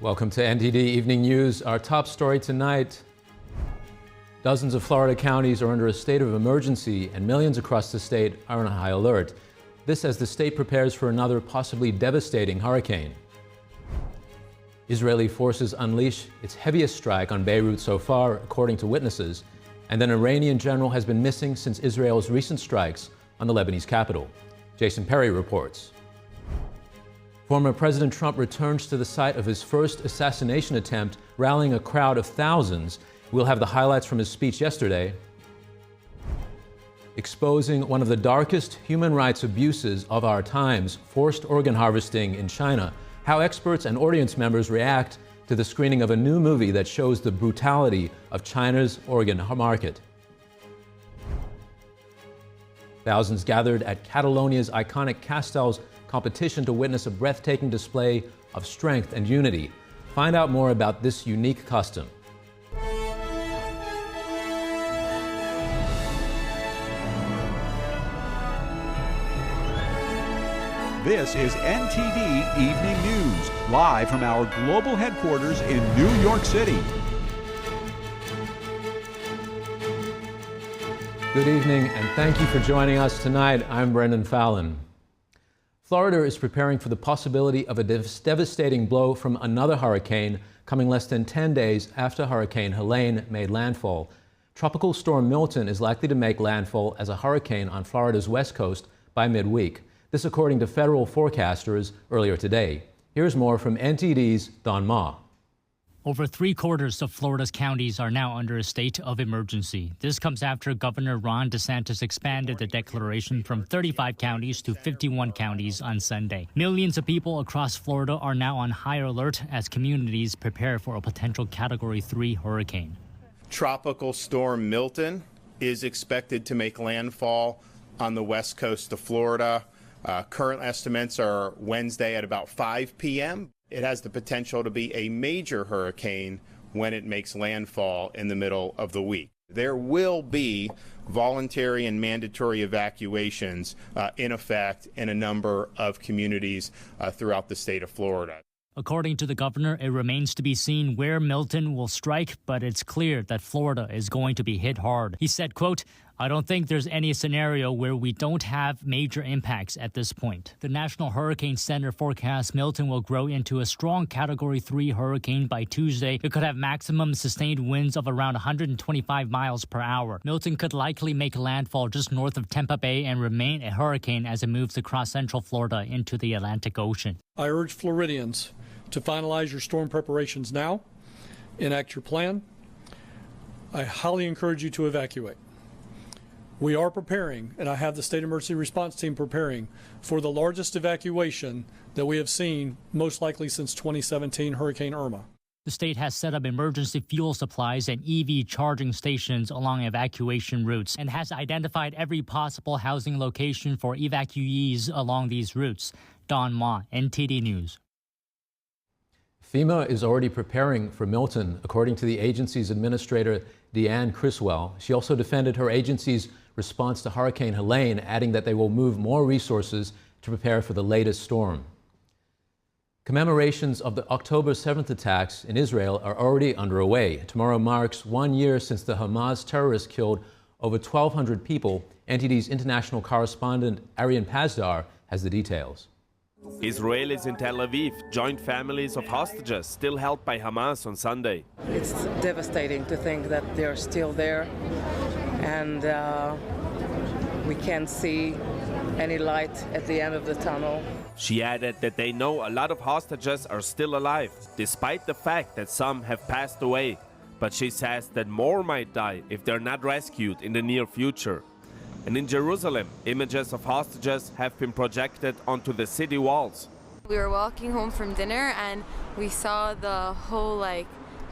Welcome to NTD Evening News. Our top story tonight: dozens of Florida counties are under a state of emergency and millions across the state are on high alert. This as the state prepares for another possibly devastating hurricane. Israeli forces unleash its heaviest strike on Beirut so far, according to witnesses, and an Iranian general has been missing since Israel's recent strikes on the Lebanese capital. Jason Perry reports. Former President Trump returns to the site of his first assassination attempt, rallying a crowd of thousands. We'll have the highlights from his speech yesterday. Exposing one of the darkest human rights abuses of our times, forced organ harvesting in China. How experts and audience members react to the screening of a new movie that shows the brutality of China's organ market. Thousands gathered at Catalonia's iconic Castells competition to witness a breathtaking display of strength and unity. Find out more about this unique custom. This is NTD Evening News, live from our global headquarters in New York City. Good evening, and thank you for joining us tonight. I'm Brendan Fallon. Florida is preparing for the possibility of a devastating blow from another hurricane coming less than 10 days after Hurricane Helene made landfall. Tropical storm Milton is likely to make landfall as a hurricane on Florida's west coast by midweek. This according to federal forecasters earlier today. Here's more from NTD's Don Ma. Over 3/4 of Florida's counties are now under a state of emergency. This comes after Governor Ron DeSantis expanded the declaration from 35 counties to 51 counties on Sunday. Millions of people across Florida are now on high alert as communities prepare for a potential Category 3 hurricane. Tropical storm Milton is expected to make landfall on the west coast of Florida. Current estimates are Wednesday at about 5 p.m. It has the potential to be a major hurricane when it makes landfall in the middle of the week. There will be voluntary and mandatory evacuations in effect in a number of communities throughout the state of Florida. According to the governor, it remains to be seen where Milton will strike, but it's clear that Florida is going to be hit hard. He said, quote, "I don't think there's any scenario where we don't have major impacts at this point." The National Hurricane Center forecasts Milton will grow into a strong Category 3 hurricane by Tuesday. It could have maximum sustained winds of around 125 miles per hour. Milton could likely make landfall just north of Tampa Bay and remain a hurricane as it moves across central Florida into the Atlantic Ocean. I urge Floridians to finalize your storm preparations now, enact your plan. I highly encourage you to evacuate. We are preparing, and I have the State Emergency Response Team preparing for the largest evacuation that we have seen, most likely since 2017 Hurricane Irma. The state has set up emergency fuel supplies and EV charging stations along evacuation routes and has identified every possible housing location for evacuees along these routes. Don Ma, NTD News. FEMA is already preparing for Milton, according to the agency's administrator, Deanne Criswell. She also defended her agency's response to Hurricane Helene, adding that they will move more resources to prepare for the latest storm. Commemorations of the October 7th attacks in Israel are already underway. Tomorrow marks 1 year since the Hamas terrorists killed over 1,200 people. NTD's international correspondent Arian Pazdar has the details. Israelis in Tel Aviv joined families of hostages still held by Hamas on Sunday. It's devastating to think that they're still there, and we can't see any light at the end of the tunnel. She added that they know a lot of hostages are still alive, despite the fact that some have passed away. But she says that more might die if they're not rescued in the near future. And in Jerusalem, images of hostages have been projected onto the city walls. We were walking home from dinner and we saw the whole,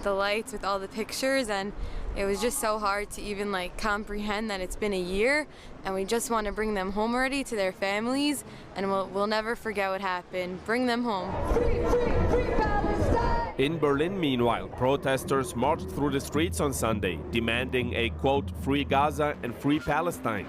the lights with all the pictures, and it was just so hard to even comprehend that it's been a year, and we just want to bring them home already to their families, and we'll never forget what happened. Bring them home. Free, free, free Palestine! In Berlin, meanwhile, protesters marched through the streets on Sunday, demanding a, quote, free Gaza and free Palestine.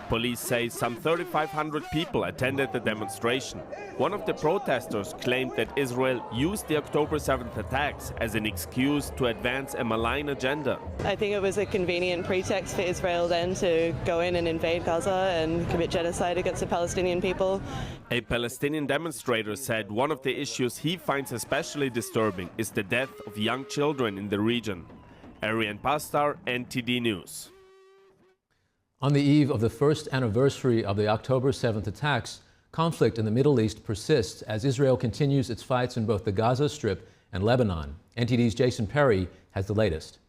Police say some 3,500 people attended the demonstration. One of the protesters claimed that Israel used the October 7th attacks as an excuse to advance a malign agenda. I think it was a convenient pretext for Israel then to go in and invade Gaza and commit genocide against the Palestinian people. A Palestinian demonstrator said one of the issues he finds especially disturbing is the death of young children in the region. Arian Pastar, NTD News. On the eve of the first anniversary of the October 7th attacks, conflict in the Middle East persists as Israel continues its fights in both the Gaza Strip and Lebanon. NTD's Jason Perry has the latest.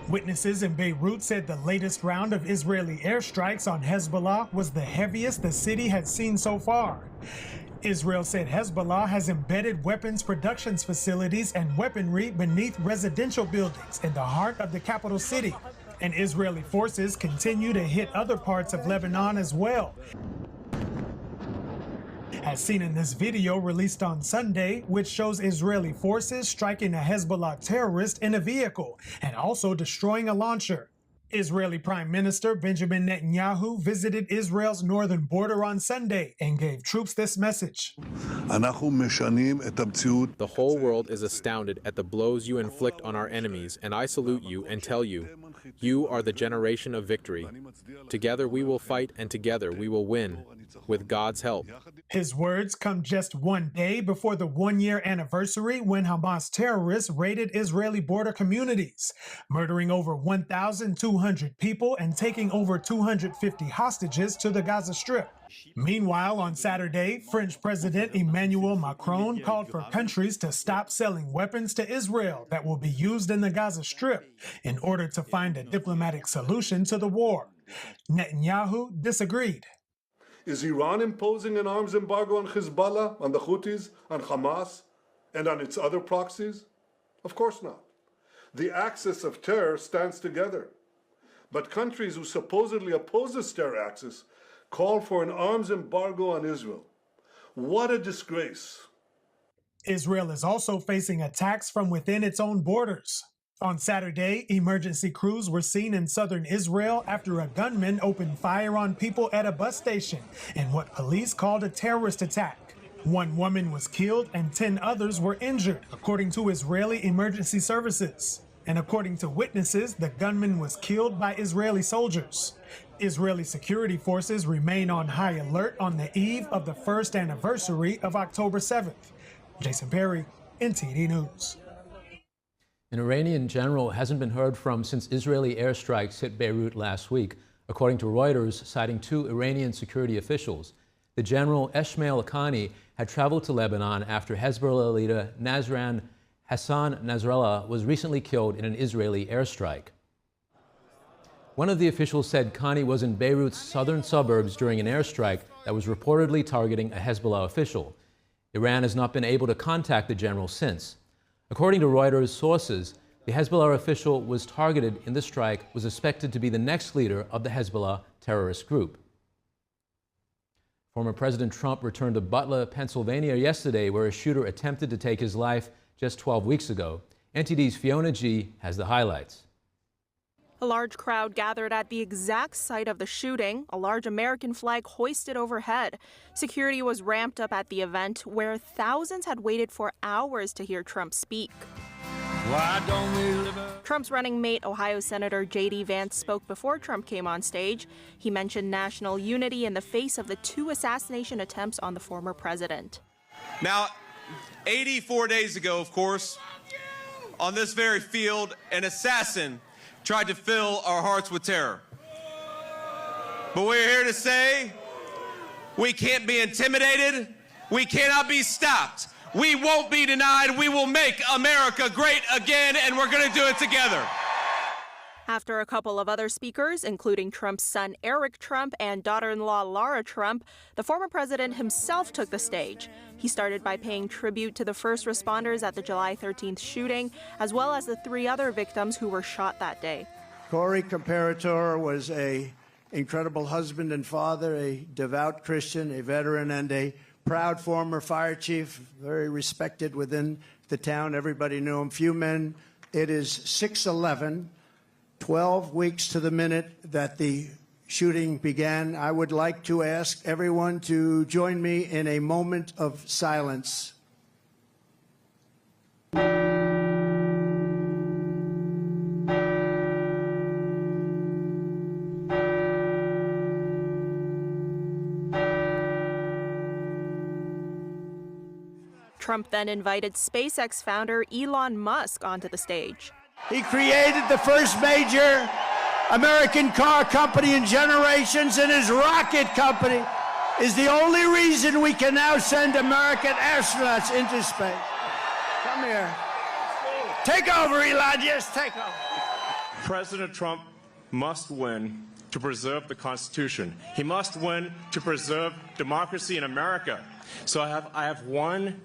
Witnesses in Beirut said the latest round of Israeli airstrikes on Hezbollah was the heaviest the city had seen so far. Israel said Hezbollah has embedded weapons production facilities and weaponry beneath residential buildings in the heart of the capital city. And Israeli forces continue to hit other parts of Lebanon as well. As seen in this video released on Sunday, which shows Israeli forces striking a Hezbollah terrorist in a vehicle and also destroying a launcher. Israeli Prime Minister Benjamin Netanyahu visited Israel's northern border on Sunday and gave troops this message. The whole world is astounded at the blows you inflict on our enemies, and I salute you and tell you, you are the generation of victory. Together we will fight, and together we will win, with God's help. His words come just one day before the one-year anniversary when Hamas terrorists raided Israeli border communities, murdering over 1,200 people and taking over 250 hostages to the Gaza Strip. Meanwhile, on Saturday, French President Emmanuel Macron called for countries to stop selling weapons to Israel that will be used in the Gaza Strip in order to find a diplomatic solution to the war. Netanyahu disagreed. Is Iran imposing an arms embargo on Hezbollah, on the Houthis, on Hamas, and on its other proxies? Of course not. The axis of terror stands together. But countries who supposedly oppose this terror axis call for an arms embargo on Israel. What a disgrace. Israel is also facing attacks from within its own borders. On Saturday, emergency crews were seen in southern Israel after a gunman opened fire on people at a bus station in what police called a terrorist attack. One woman was killed and 10 others were injured, according to Israeli emergency services. And according to witnesses, the gunman was killed by Israeli soldiers. Israeli security forces remain on high alert on the eve of the first anniversary of October 7th. Jason Perry, NTD News. An Iranian general hasn't been heard from since Israeli airstrikes hit Beirut last week, according to Reuters, citing 2 Iranian security officials. The general, Esmail Haqqani, had traveled to Lebanon after Hezbollah leader Hassan Nasrallah was recently killed in an Israeli airstrike. One of the officials said Haqqani was in Beirut's southern suburbs during an airstrike that was reportedly targeting a Hezbollah official. Iran has not been able to contact the general since. According to Reuters sources, the Hezbollah official was targeted in the strike was expected to be the next leader of the Hezbollah terrorist group. Former President Trump returned to Butler, Pennsylvania yesterday, where a shooter attempted to take his life just 12 weeks ago. NTD's Fiona G. has the highlights. A large crowd gathered at the exact site of the shooting, a large American flag hoisted overhead. Security was ramped up at the event, where thousands had waited for hours to hear Trump speak. Trump's running mate, Ohio Senator J.D. Vance, spoke before Trump came on stage. He mentioned national unity in the face of the 2 assassination attempts on the former president. Now, 84 days ago, of course, on this very field, an assassin tried to fill our hearts with terror. But we're here to say we can't be intimidated. We cannot be stopped. We won't be denied. We will make America great again, and we're going to do it together. After a couple of other speakers, including Trump's son Eric Trump and daughter-in-law Lara Trump, the former president himself took the stage. He started by paying tribute to the first responders at the July 13th shooting, as well as the 3 other victims who were shot that day. Corey Comparator was an incredible husband and father, a devout Christian, a veteran, and a proud former fire chief, very respected within the town. Everybody knew him. Few men. It is 6:11. 12 weeks to the minute that the shooting began, I would like to ask everyone to join me in a moment of silence. Trump then invited SpaceX founder Elon Musk onto the stage. He created the first major American car company in generations, and his rocket company is the only reason we can now send American astronauts into space. Come here. Take over, Elon. Yes, take over. President Trump must win to preserve the Constitution. He must win to preserve democracy in America. So I have one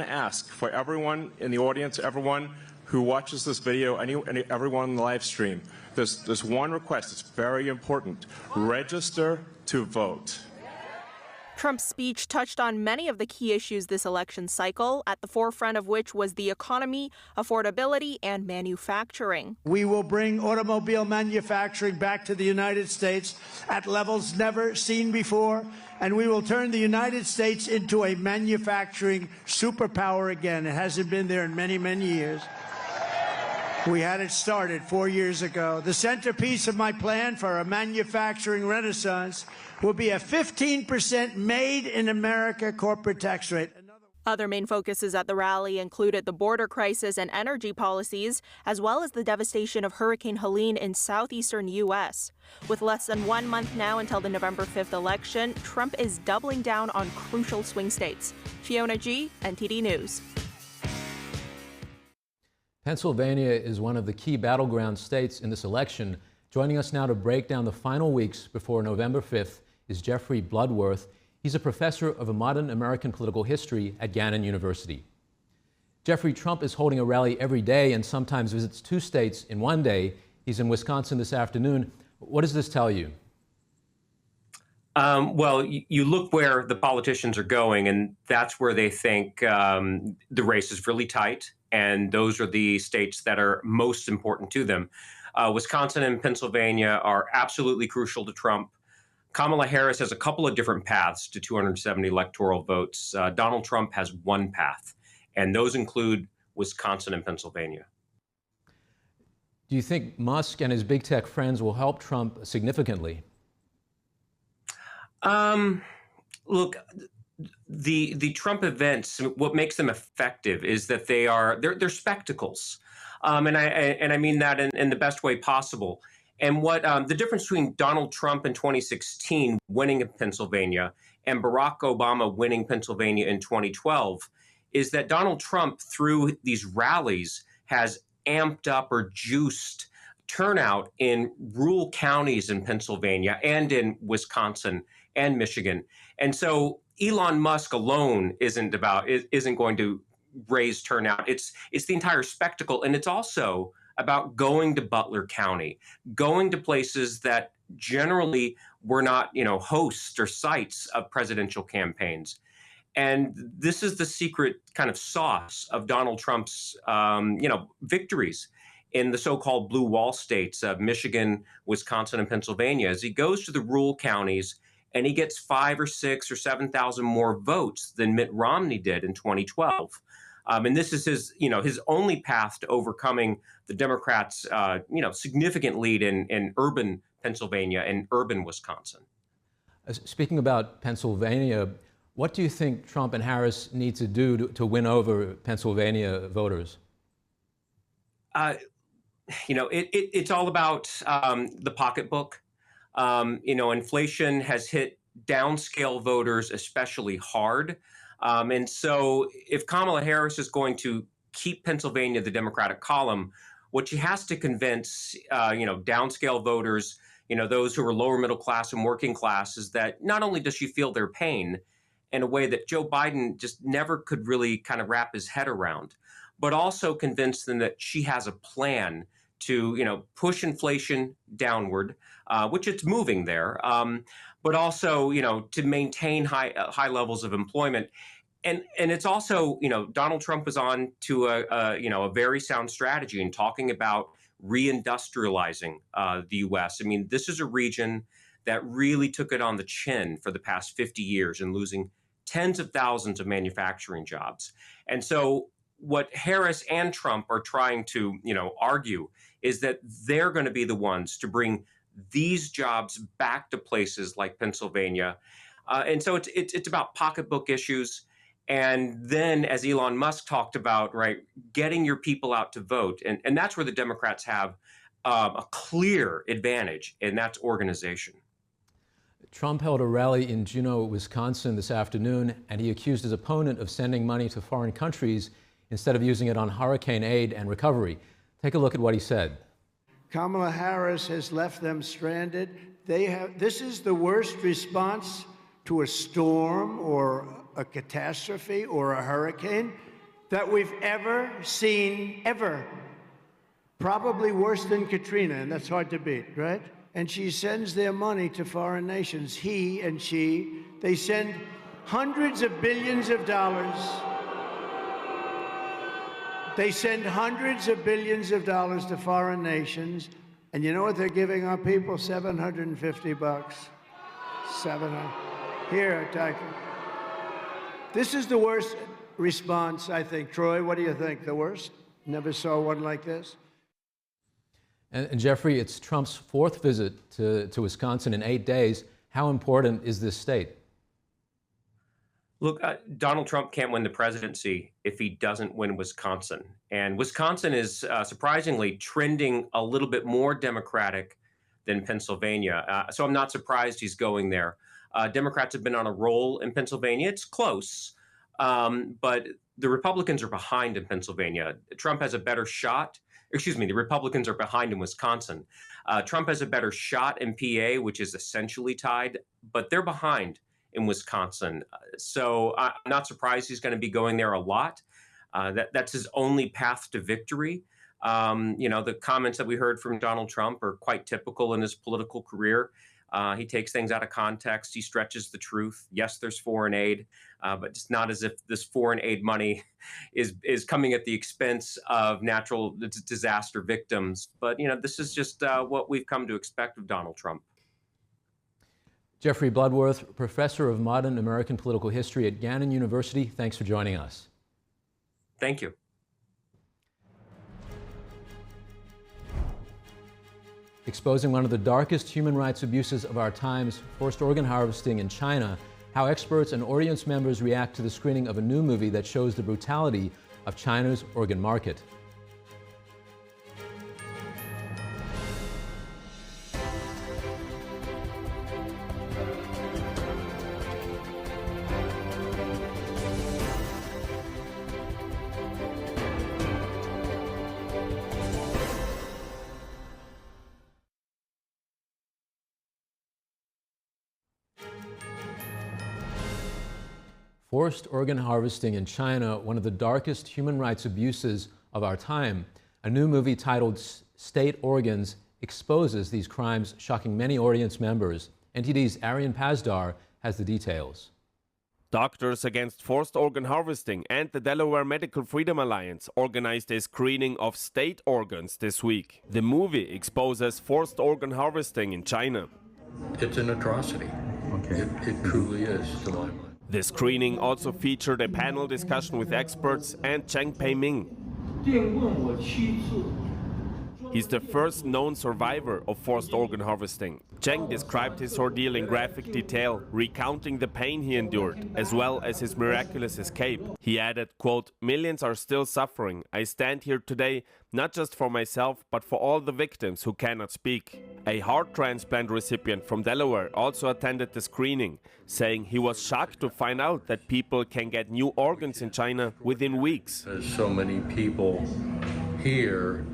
ask for everyone in the audience, everyone who watches this video, everyone in the live stream. There's one request. It's very important. Register to vote. Trump's speech touched on many of the key issues this election cycle, at the forefront of which was the economy, affordability, and manufacturing. We will bring automobile manufacturing back to the United States at levels never seen before, and we will turn the United States into a manufacturing superpower again. It hasn't been there in many, many years. We had it started 4 years ago. The centerpiece of my plan for a manufacturing renaissance will be a 15% made in America corporate tax rate. Other main focuses at the rally included the border crisis and energy policies, as well as the devastation of Hurricane Helene in southeastern U.S. With less than 1 month now until the November 5th election, Trump is doubling down on crucial swing states. Fiona G., NTD News. Pennsylvania is one of the key battleground states in this election. Joining us now to break down the final weeks before November 5th is Jeffrey Bloodworth. He's a professor of modern American political history at Gannon University. Jeffrey, Trump is holding a rally every day and sometimes visits 2 states in one day. He's in Wisconsin this afternoon. What does this tell you? Well, you look where the politicians are going, and that's where they think the race is really tight. And those are the states that are most important to them. Wisconsin and Pennsylvania are absolutely crucial to Trump. Kamala Harris has a couple of different paths to 270 electoral votes. Donald Trump has one path, and those include Wisconsin and Pennsylvania. Do you think Musk and his big tech friends will help Trump significantly? Look, the Trump events, what makes them effective is that they're spectacles, and I mean that in the best way possible. And what the difference between Donald Trump in 2016 winning in Pennsylvania and Barack Obama winning Pennsylvania in 2012 is that Donald Trump, through these rallies, has amped up or juiced turnout in rural counties in Pennsylvania and in Wisconsin and Michigan. And so Elon Musk alone isn't going to raise turnout. It's the entire spectacle. And it's also about going to Butler County, going to places that generally were not, hosts or sites of presidential campaigns. And this is the secret kind of sauce of Donald Trump's, victories in the so-called blue wall states of Michigan, Wisconsin, and Pennsylvania. As he goes to the rural counties and he gets 5 or 6 or 7,000 more votes than Mitt Romney did in 2012. And this is his only path to overcoming the Democrats' significant lead in urban Pennsylvania and urban Wisconsin. Speaking about Pennsylvania, what do you think Trump and Harris need to do to win over Pennsylvania voters? It's all about the pocketbook. Inflation has hit downscale voters especially hard. And so if Kamala Harris is going to keep Pennsylvania the Democratic column, what she has to convince, downscale voters, those who are lower middle class and working class, is that not only does she feel their pain in a way that Joe Biden just never could really kind of wrap his head around, but also convince them that she has a plan to, push inflation downward, which it's moving there, but also, to maintain high levels of employment. And it's also, Donald Trump was on to a very sound strategy in talking about reindustrializing the U.S. I mean, this is a region that really took it on the chin for the past 50 years and losing tens of thousands of manufacturing jobs. And so what Harris and Trump are trying to, argue is that they're going to be the ones to bring these jobs back to places like Pennsylvania. And so it's about pocketbook issues. And then, as Elon Musk talked about, right, getting your people out to vote. And that's where the Democrats have a clear advantage, and that's organization. Trump held a rally in Juneau, Wisconsin this afternoon, and he accused his opponent of sending money to foreign countries instead of using it on hurricane aid and recovery. Take a look at what he said. Kamala Harris has left them stranded. This is the worst response to a storm or a catastrophe or a hurricane that we've ever seen, ever. Probably worse than Katrina, and that's hard to beat, right? And she sends their money to foreign nations. He and she, they send hundreds of billions of dollars. They send hundreds of billions of dollars to foreign nations. And you know what they're giving our people? $750. 700. Here, take it. This is the worst response, I think. Troy, what do you think? The worst? Never saw one like this. And Jeffrey, it's Trump's fourth visit to Wisconsin in 8 days. How important is this state? Look, Donald Trump can't win the presidency if he doesn't win Wisconsin. And Wisconsin is surprisingly trending a little bit more Democratic than Pennsylvania. So I'm not surprised he's going there. Democrats have been on a roll in Pennsylvania. It's close, but the Republicans are behind in Pennsylvania. Trump has a better shot. Excuse me, the Republicans are behind in Wisconsin. Trump has a better shot in PA, which is essentially tied, but they're behind in Wisconsin. So I'm not surprised he's going to be going there a lot. That's his only path to victory. The comments that we heard from Donald Trump are quite typical in his political career. He takes things out of context. He stretches the truth. Yes, there's foreign aid, but it's not as if this foreign aid money is coming at the expense of natural disaster victims. But, this is just what we've come to expect of Donald Trump. Jeffrey Bloodworth, professor of modern American political history at Gannon University. Thanks for joining us. Thank you. Exposing one of the darkest human rights abuses of our times, forced organ harvesting in China, how experts and audience members react to the screening of a new movie that shows the brutality of China's organ market. Forced organ harvesting in China, one of the darkest human rights abuses of our time. A new movie titled State Organs exposes these crimes, shocking many audience members. NTD's Aryan Pazdar has the details. Doctors Against Forced Organ Harvesting and the Delaware Medical Freedom Alliance organized a screening of state organs this week. The movie exposes forced organ harvesting in China. It's an atrocity. Okay. It truly is, to my mind. The screening also featured a panel discussion with experts and Cheng Pei-ming. He's the first known survivor of forced organ harvesting. Cheng described his ordeal in graphic detail, recounting the pain he endured, as well as his miraculous escape. He added, quote, "Millions are still suffering. I stand here today not just for myself, but for all the victims who cannot speak." A heart transplant recipient from Delaware also attended the screening, saying he was shocked to find out that people can get new organs in China within weeks. There's so many people here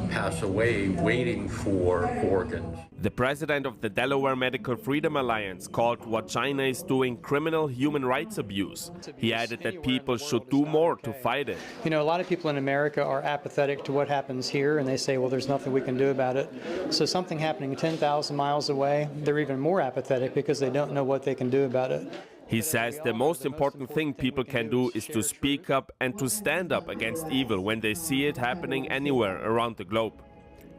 pass away waiting for organs. The president of the Delaware Medical Freedom Alliance called what China is doing criminal human rights abuse. He added that people should do more to fight it. A lot of people in America are apathetic to what happens here, and they say, well, there's nothing we can do about it. So something happening 10,000 miles away, they're even more apathetic because they don't know what they can do about it. He says the most important thing people can do is to speak up and to stand up against evil when they see it happening anywhere around the globe.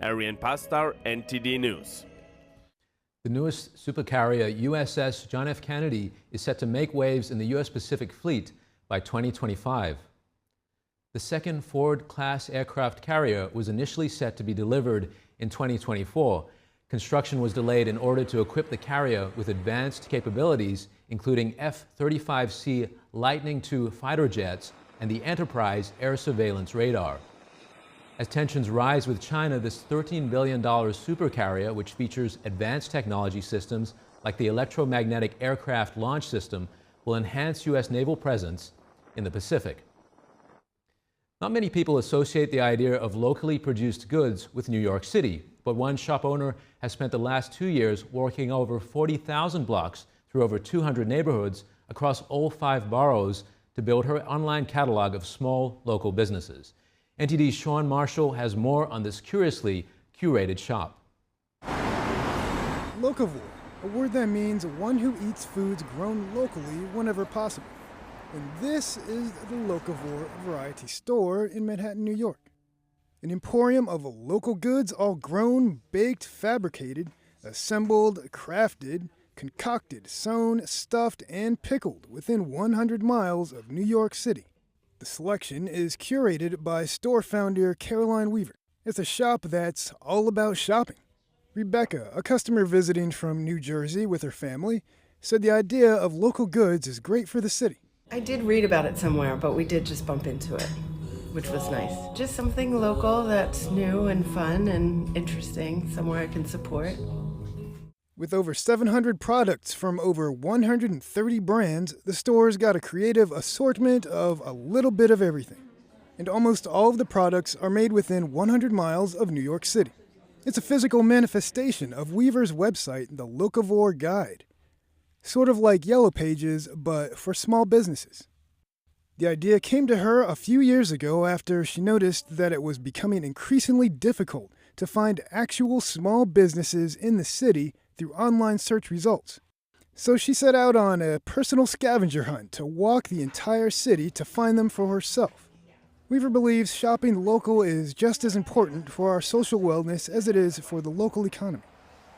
Arian Pastar, NTD News. The newest supercarrier USS John F. Kennedy is set to make waves in the U.S. Pacific Fleet by 2025. The second Ford-class aircraft carrier was initially set to be delivered in 2024. Construction was delayed in order to equip the carrier with advanced capabilities, including F-35C Lightning II fighter jets and the Enterprise air surveillance radar. As tensions rise with China, this $13 billion supercarrier, which features advanced technology systems like the electromagnetic aircraft launch system, will enhance U.S. naval presence in the Pacific. Not many people associate the idea of locally produced goods with New York City, but one shop owner has spent the last 2 years working over 40,000 blocks through over 200 neighborhoods across all 5 boroughs to build her online catalog of small local businesses. NTD's Sean Marshall has more on this curiously curated shop. Locavore, a word that means one who eats foods grown locally whenever possible. And this is the Locavore Variety Store in Manhattan, New York. An emporium of local goods, all grown, baked, fabricated, assembled, crafted, concocted, sewn, stuffed, and pickled within 100 miles of New York City. The selection is curated by store founder Caroline Weaver. It's a shop that's all about shopping. Rebecca, a customer visiting from New Jersey with her family, said the idea of local goods is great for the city. I did read about it somewhere, but we did just bump into it, which was nice. Just something local that's new and fun and interesting, somewhere I can support. With over 700 products from over 130 brands, the store's got a creative assortment of a little bit of everything. And almost all of the products are made within 100 miles of New York City. It's a physical manifestation of Weaver's website, the Locavore Guide. Sort of like Yellow Pages, but for small businesses. The idea came to her a few years ago after she noticed that it was becoming increasingly difficult to find actual small businesses in the city through online search results. So she set out on a personal scavenger hunt to walk the entire city to find them for herself. Weaver believes shopping local is just as important for our social wellness as it is for the local economy.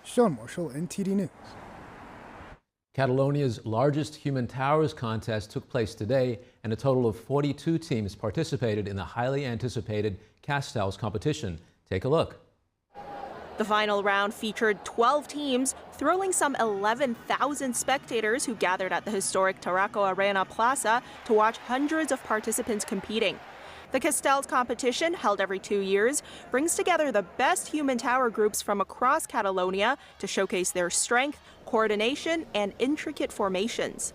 Sean Marshall, NTD News. Catalonia's largest Human Towers contest took place today, and a total of 42 teams participated in the highly anticipated Castells competition. Take a look. The final round featured 12 teams, thrilling some 11,000 spectators who gathered at the historic Tarraco Arena Plaza to watch hundreds of participants competing. The Castells competition, held every 2 years, brings together the best human tower groups from across Catalonia to showcase their strength, coordination, and intricate formations.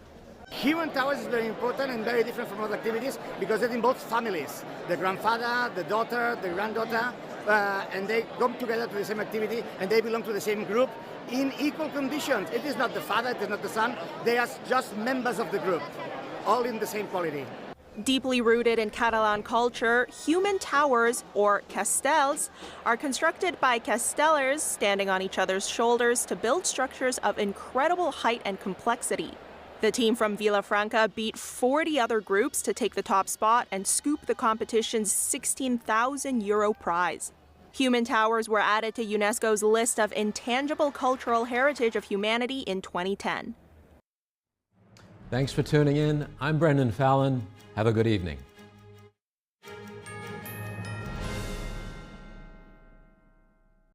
Human towers is very important and very different from other activities because it involves families, the grandfather, the daughter, the granddaughter, and they come together to the same activity and they belong to the same group in equal conditions. It is not the father, it is not the son, they are just members of the group, all in the same quality. Deeply rooted in Catalan culture, human towers, or castells, are constructed by castellers standing on each other's shoulders to build structures of incredible height and complexity. The team from Vilafranca beat 40 other groups to take the top spot and scoop the competition's €16,000 prize. Human towers were added to UNESCO's list of intangible cultural heritage of humanity in 2010. Thanks for tuning in. I'm Brendan Fallon. Have a good evening.